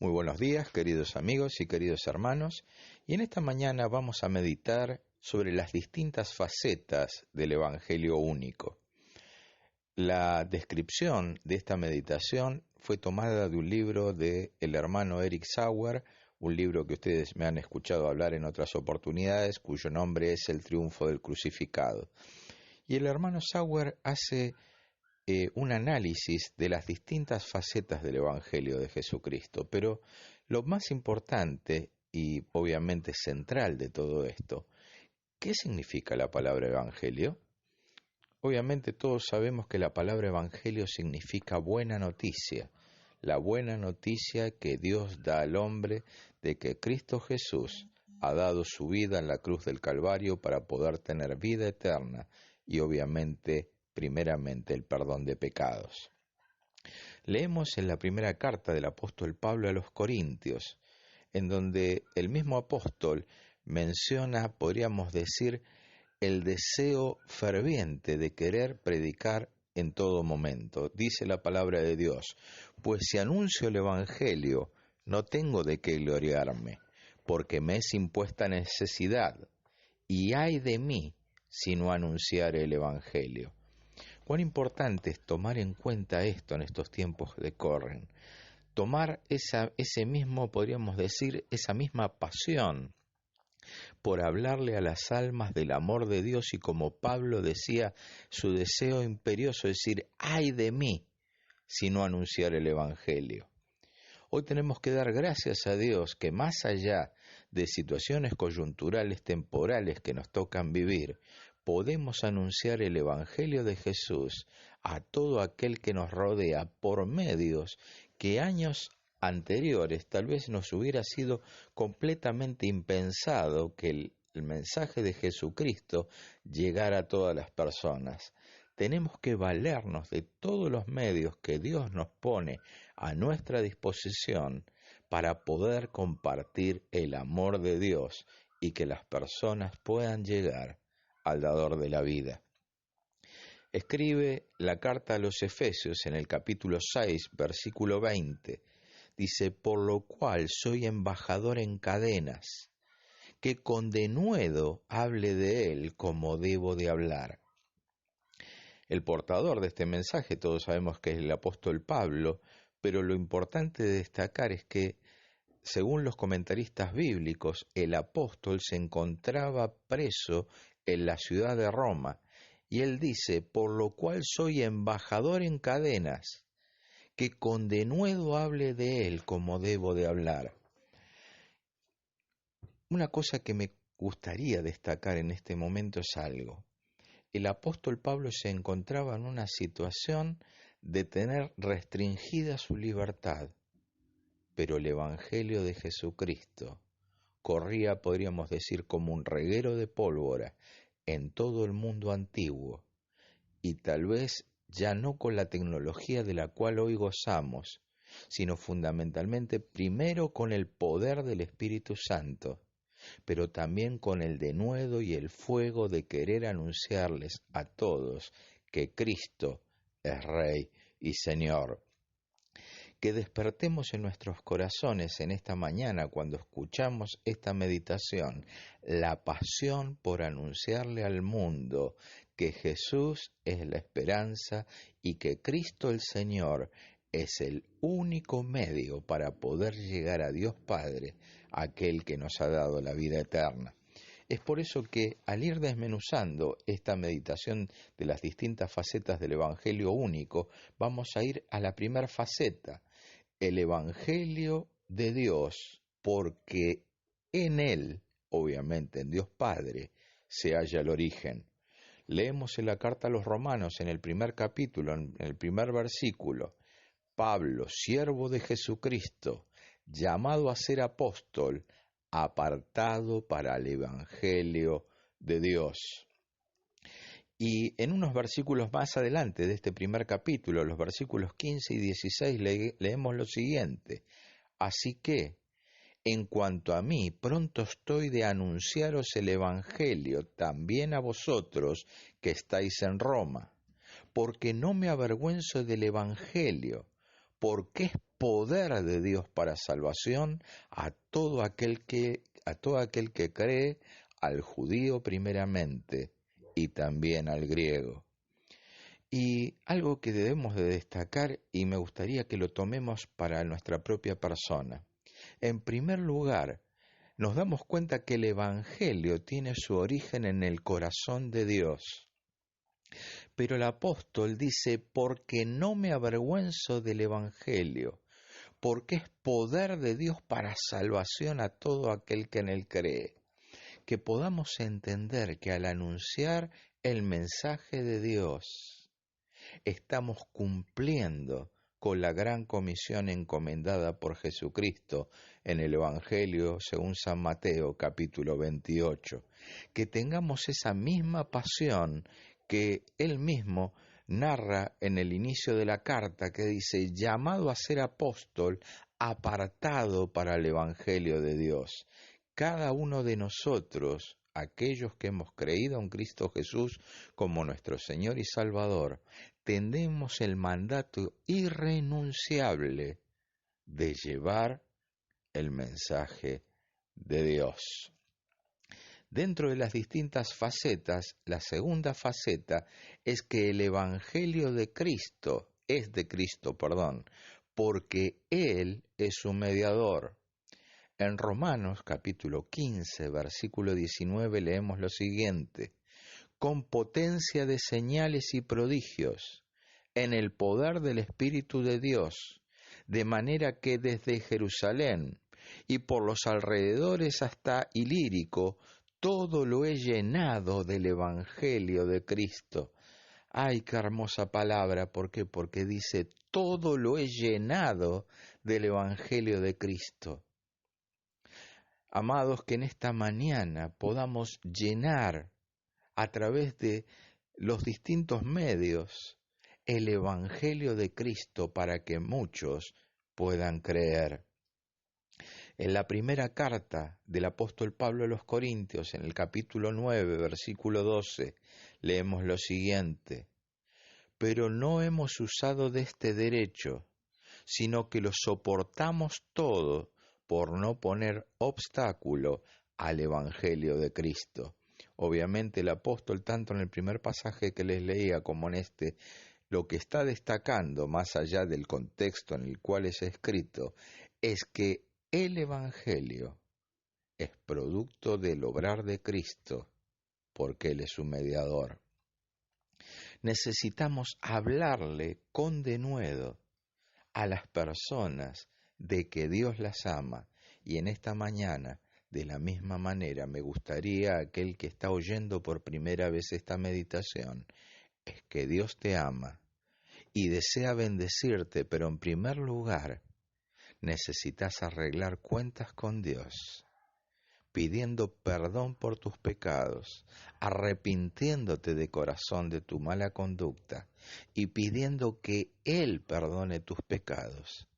Muy buenos días, queridos amigos y queridos hermanos, y en esta mañana vamos a meditar sobre las distintas facetas del Evangelio único. La descripción de esta meditación fue tomada de un libro del hermano Eric Sauer, un libro que ustedes me han escuchado hablar en otras oportunidades, cuyo nombre es El triunfo del crucificado. Y el hermano Sauer hace un análisis de las distintas facetas del Evangelio de Jesucristo, pero lo más importante y obviamente central de todo esto, ¿qué significa la palabra Evangelio? Obviamente todos sabemos que la palabra Evangelio significa buena noticia, la buena noticia que Dios da al hombre de que Cristo Jesús ha dado su vida en la cruz del Calvario para poder tener vida eterna y obviamente primeramente el perdón de pecados. Leemos en la primera carta del apóstol Pablo a los Corintios, en donde el mismo apóstol menciona, podríamos decir, el deseo ferviente de querer predicar en todo momento. Dice la palabra de Dios: pues si anuncio el Evangelio, no tengo de qué gloriarme, porque me es impuesta necesidad, y ay de mí si no anunciare el Evangelio. Cuán importante es tomar en cuenta esto en estos tiempos que corren, tomar ese mismo, podríamos decir, esa misma pasión por hablarle a las almas del amor de Dios, y como Pablo decía, su deseo imperioso, es decir, ay de mí si no anunciar el Evangelio. Hoy tenemos que dar gracias a Dios que más allá de situaciones coyunturales temporales que nos tocan vivir, podemos anunciar el Evangelio de Jesús a todo aquel que nos rodea por medios que años anteriores tal vez nos hubiera sido completamente impensado que el mensaje de Jesucristo llegara a todas las personas. Tenemos que valernos de todos los medios que Dios nos pone a nuestra disposición para poder compartir el amor de Dios y que las personas puedan llegar al dador de la vida. Escribe la carta a los Efesios en el capítulo 6, versículo 20. Dice: por lo cual soy embajador en cadenas, que con denuedo hable de él como debo de hablar. El portador de este mensaje todos sabemos que es el apóstol Pablo, pero lo importante de destacar es que, según los comentaristas bíblicos, el apóstol se encontraba preso en la ciudad de Roma, y él dice: por lo cual soy embajador en cadenas, que con denuedo hable de él como debo de hablar. Una cosa que me gustaría destacar en este momento es algo. El apóstol Pablo se encontraba en una situación de tener restringida su libertad, pero el Evangelio de Jesucristo corría, podríamos decir, como un reguero de pólvora en todo el mundo antiguo, y tal vez ya no con la tecnología de la cual hoy gozamos, sino fundamentalmente primero con el poder del Espíritu Santo, pero también con el denuedo y el fuego de querer anunciarles a todos que Cristo es Rey y Señor. Que despertemos en nuestros corazones en esta mañana, cuando escuchamos esta meditación, la pasión por anunciarle al mundo que Jesús es la esperanza y que Cristo el Señor es el único medio para poder llegar a Dios Padre, aquel que nos ha dado la vida eterna. Es por eso que al ir desmenuzando esta meditación de las distintas facetas del Evangelio único, vamos a ir a la primera faceta, el Evangelio de Dios, porque en él, obviamente en Dios Padre, se halla el origen. Leemos en la carta a los Romanos, en el primer capítulo, en el primer versículo: Pablo, siervo de Jesucristo, llamado a ser apóstol, apartado para el Evangelio de Dios. Y en unos versículos más adelante de este primer capítulo, los versículos 15 y 16, leemos lo siguiente: así que, en cuanto a mí, pronto estoy de anunciaros el Evangelio también a vosotros que estáis en Roma, porque no me avergüenzo del Evangelio, porque es poder de Dios para salvación a todo aquel que cree, al judío primeramente y también al griego. Y algo que debemos de destacar, y me gustaría que lo tomemos para nuestra propia persona. En primer lugar, nos damos cuenta que el Evangelio tiene su origen en el corazón de Dios. Pero el apóstol dice, porque no me avergüenzo del Evangelio, porque es poder de Dios para salvación a todo aquel que en él cree. Que podamos entender que al anunciar el mensaje de Dios, estamos cumpliendo con la gran comisión encomendada por Jesucristo en el Evangelio según San Mateo capítulo 28, que tengamos esa misma pasión que él mismo narra en el inicio de la carta, que dice, llamado a ser apóstol, apartado para el Evangelio de Dios. Cada uno de nosotros, aquellos que hemos creído en Cristo Jesús como nuestro Señor y Salvador, tenemos el mandato irrenunciable de llevar el mensaje de Dios. Dentro de las distintas facetas, la segunda faceta es que el Evangelio de Cristo es de Cristo, porque Él es su mediador. En Romanos capítulo 15, versículo 19 leemos lo siguiente: con potencia de señales y prodigios, en el poder del Espíritu de Dios, de manera que desde Jerusalén y por los alrededores hasta Ilírico, todo lo he llenado del Evangelio de Cristo. ¡Ay, qué hermosa palabra! ¿Por qué? Porque dice, todo lo he llenado del Evangelio de Cristo. Amados, que en esta mañana podamos llenar a través de los distintos medios el Evangelio de Cristo para que muchos puedan creer. En la primera carta del apóstol Pablo a los Corintios, en el capítulo 9, versículo 12, leemos lo siguiente: pero no hemos usado de este derecho, sino que lo soportamos todo por no poner obstáculo al Evangelio de Cristo. Obviamente el apóstol, tanto en el primer pasaje que les leía como en este, lo que está destacando, más allá del contexto en el cual es escrito, es que el Evangelio es producto del obrar de Cristo, porque Él es su mediador. Necesitamos hablarle con denuedo a las personas de que Dios las ama, y en esta mañana, de la misma manera, me gustaría a aquel que está oyendo por primera vez esta meditación, es que Dios te ama y desea bendecirte, pero en primer lugar necesitas arreglar cuentas con Dios, pidiendo perdón por tus pecados, arrepintiéndote de corazón de tu mala conducta y pidiendo que Él perdone tus pecados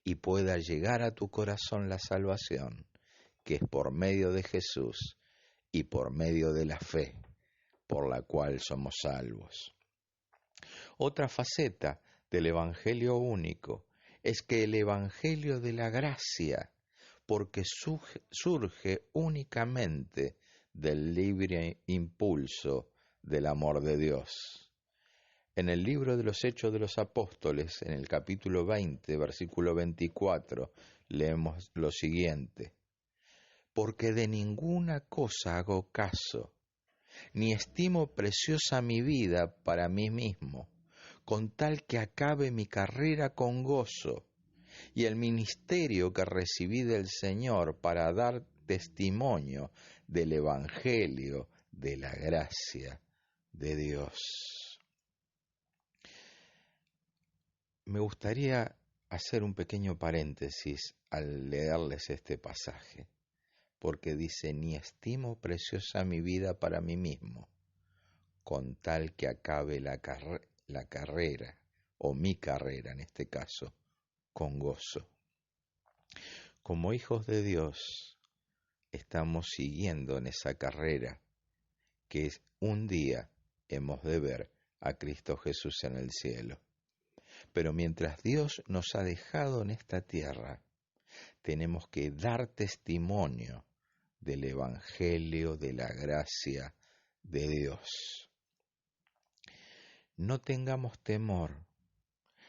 y pueda llegar a tu corazón la salvación, que es por medio de Jesús y por medio de la fe, por la cual somos salvos. Otra faceta del Evangelio único es que el Evangelio de la gracia, porque surge únicamente del libre impulso del amor de Dios. En el libro de los Hechos de los Apóstoles, en el capítulo 20, versículo 24, leemos lo siguiente: porque de ninguna cosa hago caso, ni estimo preciosa mi vida para mí mismo, con tal que acabe mi carrera con gozo y el ministerio que recibí del Señor para dar testimonio del Evangelio de la gracia de Dios. Me gustaría hacer un pequeño paréntesis al leerles este pasaje, porque dice, ni estimo preciosa mi vida para mí mismo, con tal que acabe la carrera, o mi carrera en este caso, con gozo. Como hijos de Dios, estamos siguiendo en esa carrera que es un día hemos de ver a Cristo Jesús en el cielo. Pero mientras Dios nos ha dejado en esta tierra, tenemos que dar testimonio del Evangelio de la gracia de Dios. No tengamos temor.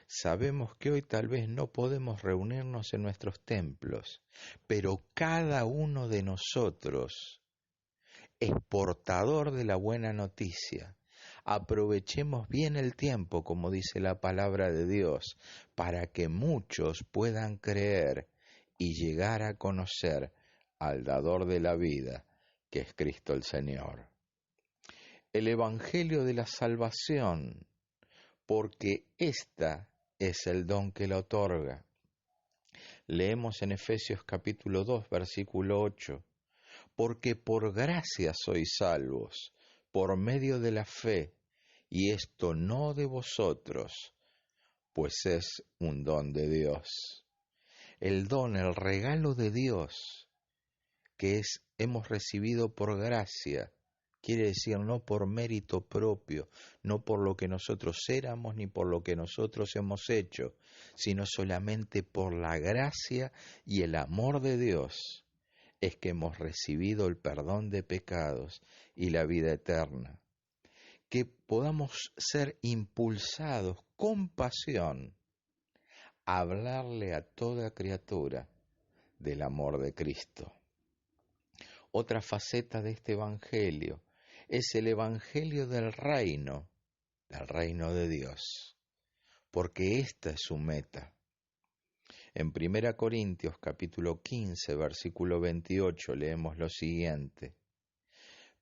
Sabemos que hoy tal vez no podemos reunirnos en nuestros templos, pero cada uno de nosotros es portador de la buena noticia. Aprovechemos bien el tiempo, como dice la palabra de Dios, para que muchos puedan creer y llegar a conocer al dador de la vida, que es Cristo el Señor. El Evangelio de la salvación, porque esta es el don que la otorga. Leemos en Efesios capítulo 2, versículo 8, porque por gracia sois salvos, por medio de la fe, y esto no de vosotros, pues es un don de Dios. El don, el regalo de Dios, que hemos recibido por gracia, quiere decir no por mérito propio, no por lo que nosotros éramos ni por lo que nosotros hemos hecho, sino solamente por la gracia y el amor de Dios, es que hemos recibido el perdón de pecados y la vida eterna. Que podamos ser impulsados con pasión a hablarle a toda criatura del amor de Cristo. Otra faceta de este Evangelio es el Evangelio del reino de Dios, porque esta es su meta. En 1 Corintios capítulo 15, versículo 28 leemos lo siguiente: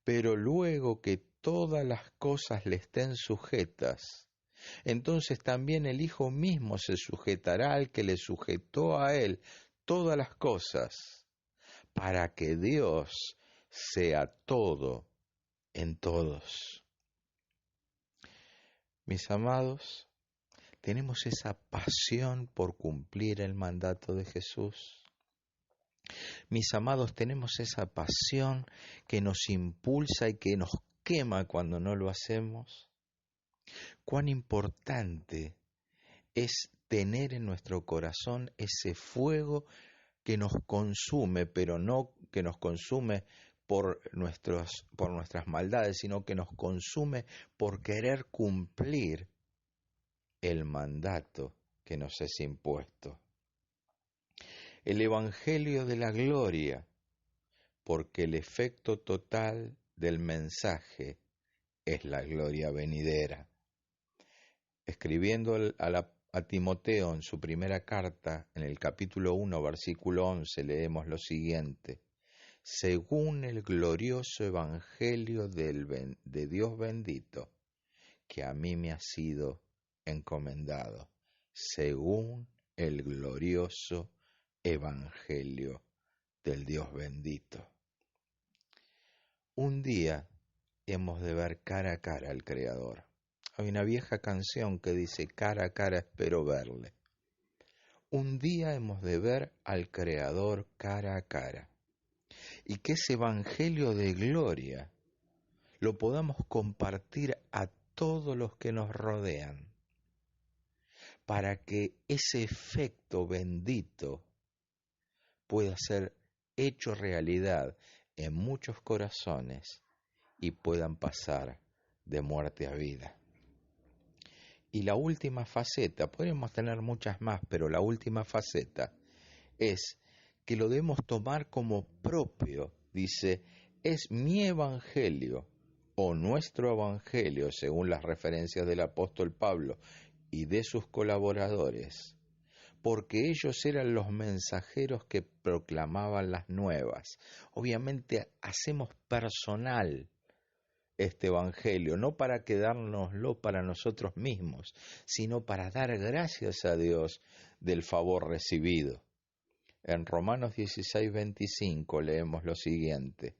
pero luego que todas las cosas le estén sujetas, entonces también el Hijo mismo se sujetará al que le sujetó a él todas las cosas, para que Dios sea todo en todos. Mis amados, tenemos esa pasión por cumplir el mandato de Jesús. Mis amados, tenemos esa pasión que nos impulsa y que nos quema cuando no lo hacemos. Cuán importante es tener en nuestro corazón ese fuego que nos consume, pero no que nos consume por nuestras maldades, sino que nos consume por querer cumplir el mandato que nos es impuesto. El Evangelio de la gloria, porque el efecto total del mensaje es la gloria venidera. Escribiendo a Timoteo en su primera carta, en el capítulo 1, versículo 11, leemos lo siguiente: según el glorioso evangelio de Dios bendito, que a mí me ha sido encomendado, según el glorioso evangelio del Dios bendito. Un día hemos de ver cara a cara al Creador. Hay una vieja canción que dice: cara a cara espero verle. Un día hemos de ver al Creador cara a cara, y que ese evangelio de gloria lo podamos compartir a todos los que nos rodean, para que ese efecto bendito pueda ser hecho realidad en muchos corazones y puedan pasar de muerte a vida. Y la última faceta, podríamos tener muchas más, pero la última faceta es que lo debemos tomar como propio. Dice: es mi evangelio o nuestro evangelio, según las referencias del apóstol Pablo y de sus colaboradores, porque ellos eran los mensajeros que proclamaban las nuevas. Obviamente hacemos personal este evangelio, no para quedárnoslo para nosotros mismos, sino para dar gracias a Dios del favor recibido. En Romanos 16:25 leemos lo siguiente: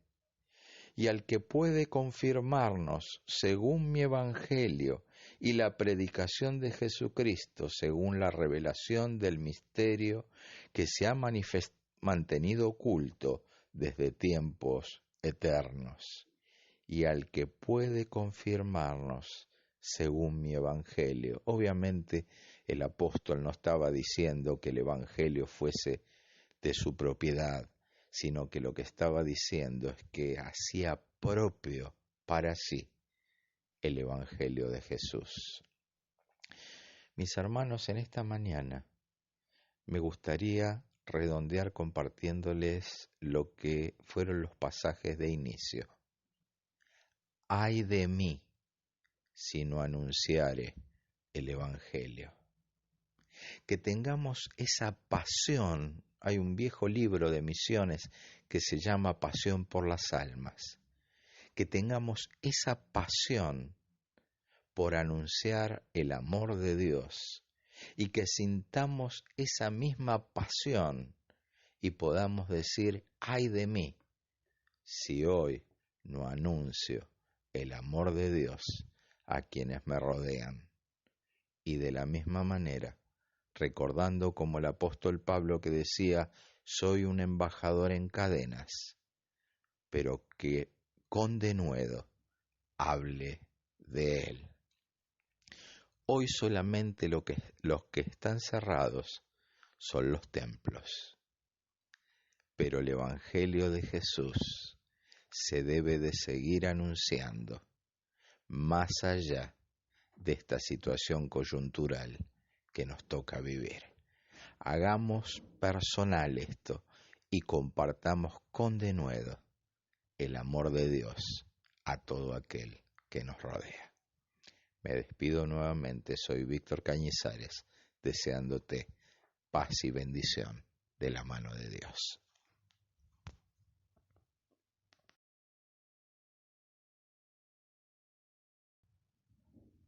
y al que puede confirmarnos según mi evangelio y la predicación de Jesucristo según la revelación del misterio que se ha mantenido oculto desde tiempos eternos, y al que puede confirmarnos según mi evangelio. Obviamente El apóstol no estaba diciendo que el Evangelio fuese de su propiedad, sino que lo que estaba diciendo es que hacía propio para sí el Evangelio de Jesús. Mis hermanos, en esta mañana me gustaría redondear compartiéndoles lo que fueron los pasajes de inicio. Ay de mí si no anunciare el Evangelio. Que tengamos esa pasión. Hay un viejo libro de misiones que se llama Pasión por las Almas. Que tengamos esa pasión por anunciar el amor de Dios y que sintamos esa misma pasión y podamos decir, ay de mí, si hoy no anuncio el amor de Dios a quienes me rodean. Y de la misma manera, recordando como el apóstol Pablo que decía, soy un embajador en cadenas, pero que con denuedo hable de él. Hoy solamente los que están cerrados son los templos, pero el Evangelio de Jesús se debe de seguir anunciando más allá de esta situación coyuntural que nos toca vivir. Hagamos personal esto y compartamos con denuedo el amor de Dios a todo aquel que nos rodea. Me despido nuevamente, soy Víctor Cañizares, deseándote paz y bendición de la mano de Dios.